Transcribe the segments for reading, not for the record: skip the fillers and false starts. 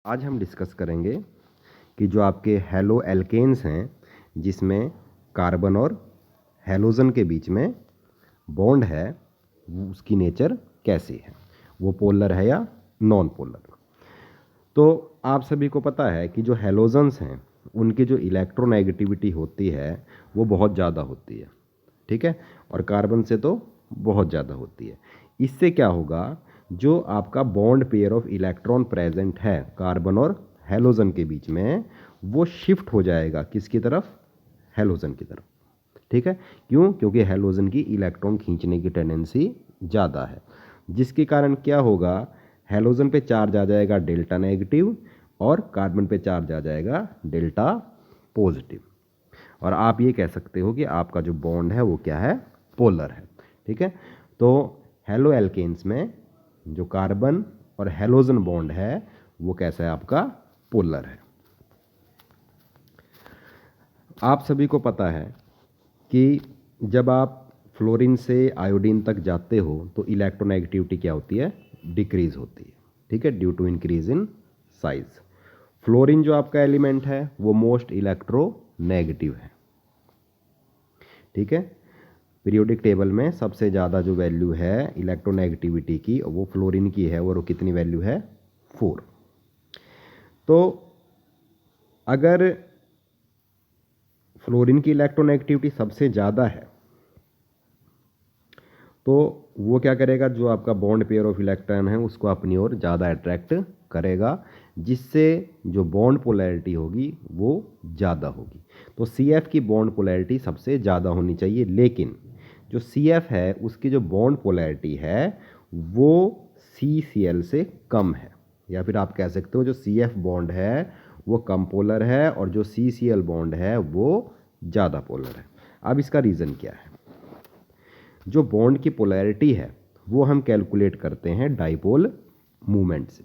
आज हम डिस्कस करेंगे कि जो आपके हेलो एल्केन्स हैं जिसमें कार्बन और हेलोजन के बीच में बॉन्ड है उसकी नेचर कैसी है, वो पोलर है या नॉन पोलर। तो आप सभी को पता है कि जो हेलोजन्स हैं उनकी जो इलेक्ट्रोनेगेटिविटी होती है वो बहुत ज़्यादा होती है, ठीक है, और कार्बन से तो बहुत ज़्यादा होती है। इससे क्या होगा, जो आपका bond pair of electron present है कार्बन और हेलोजन के बीच में, वो शिफ्ट हो जाएगा किसकी तरफ, हेलोजन की तरफ, ठीक है। क्यों? क्योंकि हेलोजन की इलेक्ट्रॉन खींचने की टेंडेंसी ज़्यादा है, जिसके कारण क्या होगा, हेलोजन पे चार्ज आ जाएगा डेल्टा नेगेटिव और कार्बन पे चार्ज आ जाएगा डेल्टा पॉजिटिव। और आप ये कह सकते हो कि आपका जो बॉन्ड है वो क्या है, पोलर है, ठीक है। तो हेलो एल्केन्स में जो कार्बन और हेलोजन बॉन्ड है वो कैसा है, आपका पोलर है। आप सभी को पता है कि जब आप फ्लोरीन से आयोडीन तक जाते हो तो इलेक्ट्रोनेगेटिविटी क्या होती है, डिक्रीज होती है, ठीक है, due to increase in size. Fluorine जो आपका एलिमेंट है वो मोस्ट इलेक्ट्रोनेगेटिव है, ठीक है। पीरियोडिक टेबल में सबसे ज़्यादा जो वैल्यू है इलेक्ट्रोनेगेटिविटी की वो फ्लोरीन की है, और वो कितनी वैल्यू है, 4। तो अगर फ्लोरीन की इलेक्ट्रोनेगेटिविटी सबसे ज़्यादा है तो वो क्या करेगा, जो आपका बॉन्ड पेयर ऑफ इलेक्ट्रॉन है उसको अपनी ओर ज़्यादा अट्रैक्ट करेगा, जिससे जो बॉन्ड पोलैरिटी होगी वो ज़्यादा होगी। तो CF की बॉन्ड पोलैरिटी सबसे ज़्यादा होनी चाहिए, लेकिन जो CF है उसकी जो बॉन्ड पोलैरिटी है वो CCl से कम है, या फिर आप कह सकते हो जो CF बॉन्ड है वो कम पोलर है और जो CCl बॉन्ड है वो ज़्यादा पोलर है। अब इसका रीज़न क्या है, जो बॉन्ड की पोलैरिटी है वो हम कैलकुलेट करते हैं डाइपोल मूवमेंट से,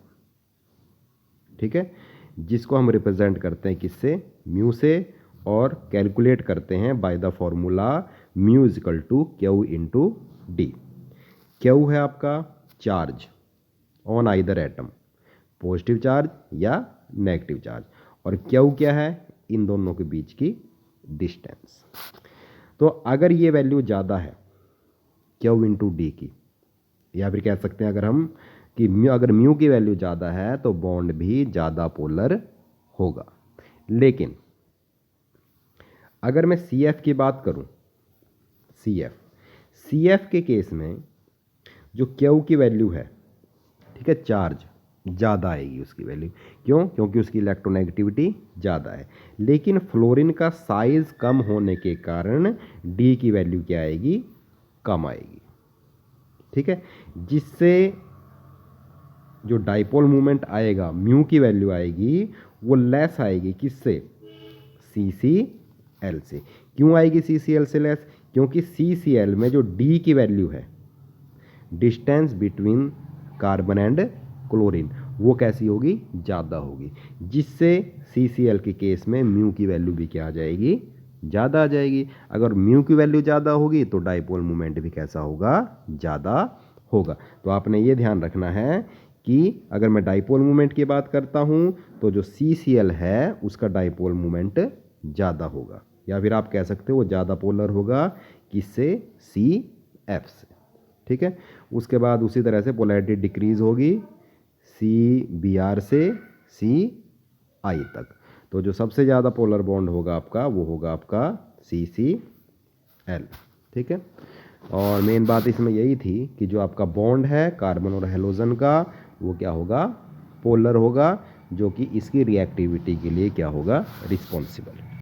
ठीक है, जिसको हम रिप्रेजेंट करते हैं किससे, म्यू से, और कैलकुलेट करते हैं by the formula mu is equal to Q into D. Q है आपका charge on either atom, positive charge या नेगेटिव चार्ज, और क्यू क्या है, इन दोनों के बीच की डिस्टेंस। तो अगर ये वैल्यू ज़्यादा है क्यू इंटू डी की, या फिर कह सकते हैं अगर हम कि अगर म्यू की वैल्यू ज़्यादा है तो बॉन्ड भी ज़्यादा पोलर होगा। लेकिन अगर मैं CF की बात करूं, CF के केस में जो क्यू की वैल्यू है, ठीक है, चार्ज ज़्यादा आएगी उसकी वैल्यू। क्यों? क्योंकि उसकी इलेक्ट्रोनेगेटिविटी ज़्यादा है। लेकिन फ्लोरीन का साइज कम होने के कारण डी की वैल्यू क्या आएगी, कम आएगी, ठीक है, जिससे जो डाइपोल मूवमेंट आएगा, म्यू की वैल्यू आएगी वो लेस आएगी, किससे, CCl से। क्यों आएगी CCl से लेस, क्योंकि CCl में जो D की वैल्यू है, distance between carbon and chlorine, वो कैसी होगी, ज़्यादा होगी, जिससे CCl के केस में म्यू की वैल्यू भी क्या आ जाएगी, ज़्यादा आ जाएगी। अगर म्यू की वैल्यू ज़्यादा होगी तो डाइपोल मूवमेंट भी कैसा होगा, ज़्यादा होगा। तो आपने ये ध्यान रखना है कि अगर मैं डाइपोल मूवमेंट की बात करता हूँ तो जो CCl है उसका डाइपोल मूवमेंट ज़्यादा होगा, या फिर आप कह सकते हो वो ज़्यादा पोलर होगा, किससे, CF से, ठीक है। उसके बाद उसी तरह से पोलैरिटी डिक्रीज होगी CBr से CI तक। तो जो सबसे ज़्यादा पोलर बॉन्ड होगा आपका वो होगा आपका CCl, ठीक है। और मेन बात इसमें यही थी कि जो आपका बॉन्ड है कार्बन और हेलोजन का वो क्या होगा, पोलर होगा, जो कि इसकी रिएक्टिविटी के लिए क्या होगा, रिस्पॉन्सिबल।